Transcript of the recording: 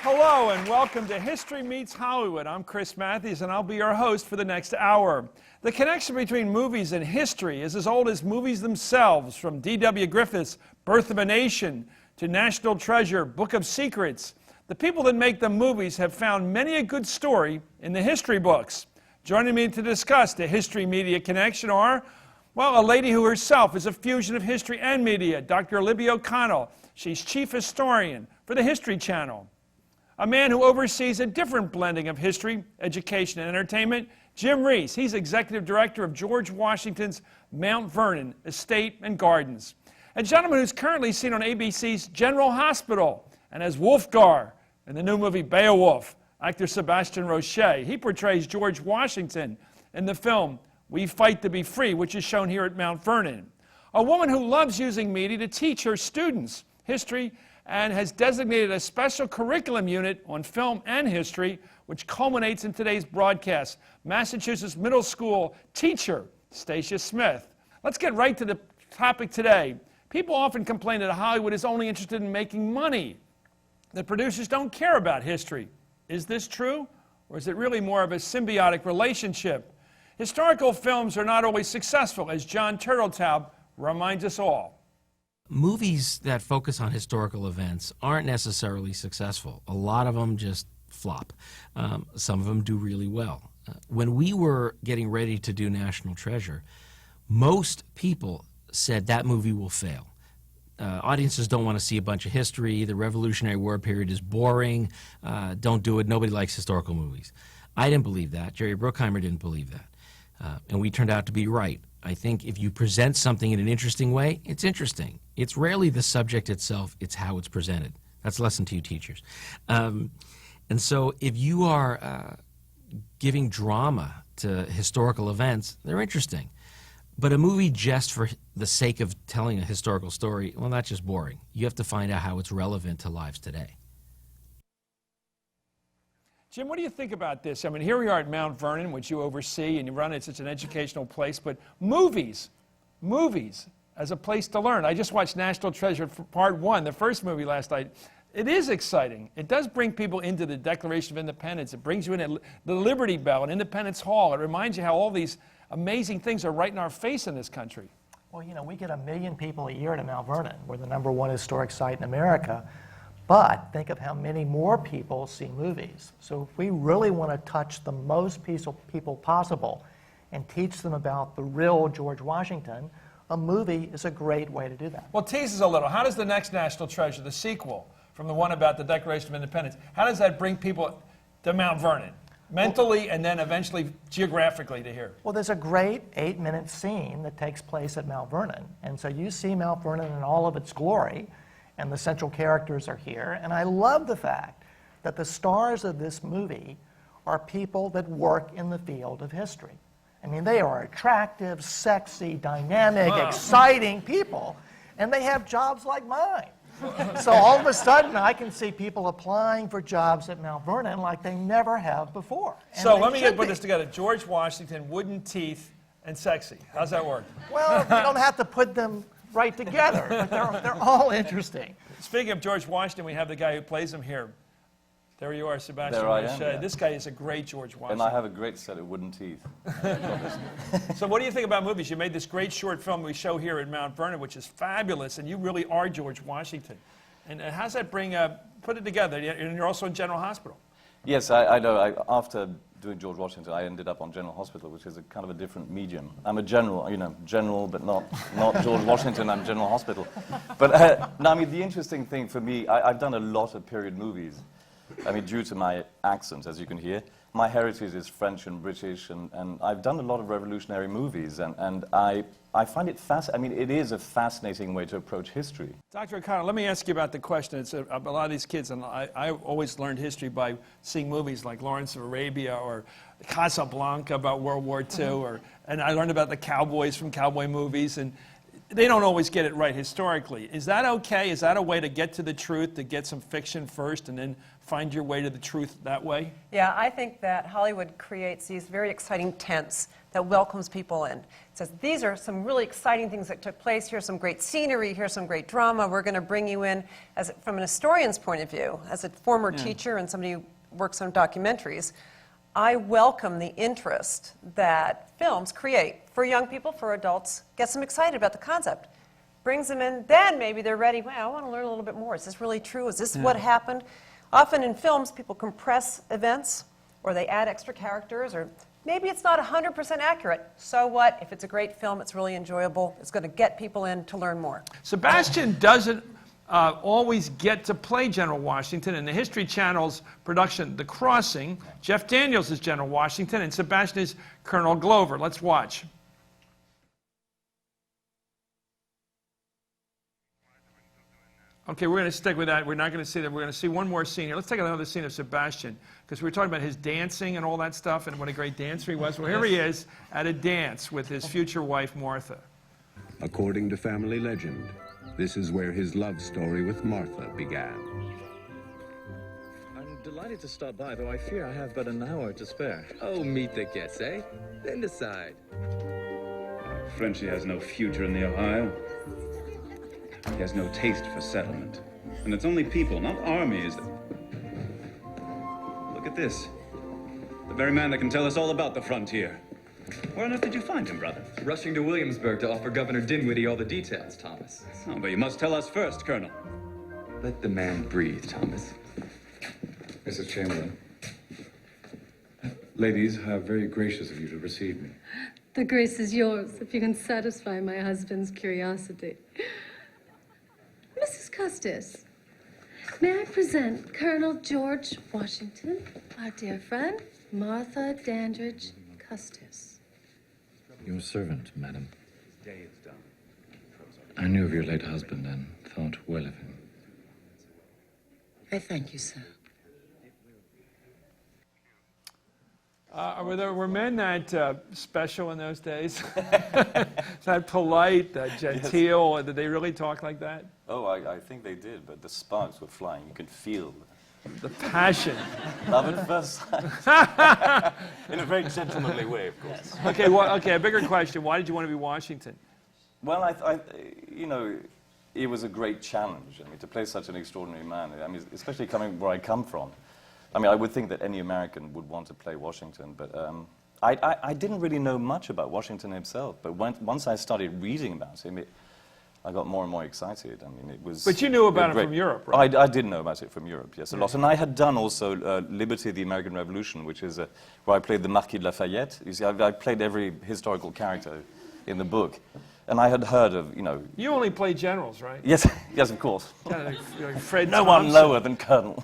Hello and welcome to History Meets Hollywood. I'm Chris Matthews and I'll be your host for the next hour. The connection between movies and history is as old as movies themselves, from D.W. Griffith's Birth of a Nation to National Treasure, Book of Secrets. The people that make the movies have found many a good story in the history books. Joining me to discuss the history media connection are, well, a lady who herself is a fusion of history and media, Dr. Olivia O'Connell. She's chief historian for the History Channel. A man who oversees a different blending of history, education, and entertainment, Jim Reese. He's executive director of George Washington's Mount Vernon Estate and Gardens. A gentleman who's currently seen on ABC's General Hospital and as Wolfgar in the new movie Beowulf, actor Sebastian Roche. He portrays George Washington in the film We Fight to Be Free, which is shown here at Mount Vernon. A woman who loves using media to teach her students history and has designated a special curriculum unit on film and history, which culminates in today's broadcast. Massachusetts Middle School teacher, Stacia Smith. Let's get right to the topic today. People often complain that Hollywood is only interested in making money, that producers don't care about history. Is this true, or is it really more of a symbiotic relationship? Historical films are not always successful, as John Turteltaub reminds us all. Movies that focus on historical events aren't necessarily successful. A lot of them just flop. Some of them do really well. When we were getting ready to do National Treasure, most people said that movie will fail. Audiences don't want to see a bunch of history. The Revolutionary War period is boring. Don't do it. Nobody likes historical movies. I didn't believe that. Jerry Bruckheimer didn't believe that. And we turned out to be right. I think if you present something in an interesting way, it's interesting. It's rarely the subject itself, it's how it's presented. That's a lesson to you teachers. And so if you are giving drama to historical events, they're interesting. But a movie just for the sake of telling a historical story, well, that's just boring. You have to find out how it's relevant to lives today. Jim, what do you think about this? I mean, here we are at Mount Vernon, which you oversee, and you run it. It's an educational place, but movies as a place to learn. I just watched National Treasure Part 1, the first movie last night. It is exciting. It does bring people into the Declaration of Independence. It brings you in at the Liberty Bell and Independence Hall. It reminds you how all these amazing things are right in our face in this country. Well, you know, we get 1 million people a year to Mount Vernon. We're the #1 historic site in America. But think of how many more people see movies. So if we really want to touch the most people possible and teach them about the real George Washington, a movie is a great way to do that. Well, tease us a little. How does the next National Treasure, the sequel from the one about the Declaration of Independence, how does that bring people to Mount Vernon? Mentally and then eventually geographically to here? Well, there's a great 8-minute scene that takes place at Mount Vernon. And so you see Mount Vernon in all of its glory, and the central characters are here. And I love the fact that the stars of this movie are people that work in the field of history. I mean, they are attractive, sexy, dynamic, exciting people, and they have jobs like mine. So all of a sudden, I can see people applying for jobs at Mount Vernon like they never have before. So let me put this together. George Washington, wooden teeth, and sexy. How's that work? Well, you don't have to put them right together, but they're all interesting. Speaking of George Washington, we have the guy who plays him here. There you are, Sebastian There I Roche. am, yeah. This guy is a great George Washington. And I have a great set of wooden teeth. So what do you think about movies? You made this great short film we show here at Mount Vernon, which is fabulous, and you really are George Washington. And how's that put it together? And you're also in General Hospital. Yes, I know. After doing George Washington, I ended up on General Hospital, which is a kind of a different medium. I'm a general, general, but not George Washington. I'm General Hospital. But no, I mean, the interesting thing for me, I've done a lot of period movies. I mean, due to my accent, as you can hear, my heritage is French and British, and I've done a lot of revolutionary movies, and I find it fascinating. I mean, it is a fascinating way to approach history. Dr. O'Connell, let me ask you about the question. It's a lot of these kids, and I always learned history by seeing movies like Lawrence of Arabia or Casablanca about World War II, and I learned about the cowboys from cowboy movies, and they don't always get it right historically. Is that okay? Is that a way to get to the truth, to get some fiction first and then find your way to the truth that way? Yeah, I think that Hollywood creates these very exciting tents that welcomes people in. It says, these are some really exciting things that took place. Here's some great scenery. Here's some great drama. We're going to bring you in, from an historian's point of view, as a former teacher and somebody who works on documentaries. I welcome the interest that films create for young people, for adults, gets them excited about the concept, brings them in, then maybe they're ready, well, I want to learn a little bit more. Is this really true? Is this what happened? Often in films, people compress events, or they add extra characters, or maybe it's not 100% accurate. So what? If it's a great film, it's really enjoyable. It's going to get people in to learn more. Sebastian doesn't always get to play General Washington. In the History Channel's production, The Crossing, Jeff Daniels is General Washington, and Sebastian is Colonel Glover. Let's watch. Okay, we're going to stick with that. We're not going to see that. We're going to see one more scene here. Let's take another scene of Sebastian, because we were talking about his dancing and all that stuff, and what a great dancer he was. Well, here he is at a dance with his future wife, Martha. According to family legend, this is where his love story with Martha began. I'm delighted to stop by, though I fear I have but an hour to spare. Oh, meet the guests, eh? Then decide. Frenchie has no future in the Ohio. He has no taste for settlement. And it's only people, not armies, that... Look at this. The very man that can tell us all about the frontier. Where on earth did you find him, brother? Rushing to Williamsburg to offer Governor Dinwiddie all the details, Thomas. Oh, but you must tell us first, Colonel. Let the man breathe, Thomas. Mrs. Chamberlain. Ladies, how very gracious of you to receive me. The grace is yours, if you can satisfy my husband's curiosity. Mrs. Custis, may I present Colonel George Washington, our dear friend, Martha Dandridge Custis. Your servant, madam. I knew of your late husband and thought well of him. I thank you, sir. Were men that special in those days? That polite, that genteel? Yes. Did they really talk like that? Oh, I think they did, but the sparks were flying. You could feel the passion. Love at first sight. In a very gentlemanly way, of course. Okay, well, a bigger question. Why did you want to be Washington? Well, you know, it was a great challenge. I mean, to play such an extraordinary man. I mean, especially coming where I come from. I mean, I would think that any American would want to play Washington, but I didn't really know much about Washington himself. But once I started reading about him, I got more and more excited. I mean, it was... But you knew about it from Europe, right? I did know about it from Europe, yes, a lot. And I had done also Liberty, the American Revolution, which is where I played the Marquis de Lafayette. You see, I played every historical character in the book. And I had heard of, you know... You only play generals, right? Yes, yes, of course. Kind of like Fred No one lower than Colonel.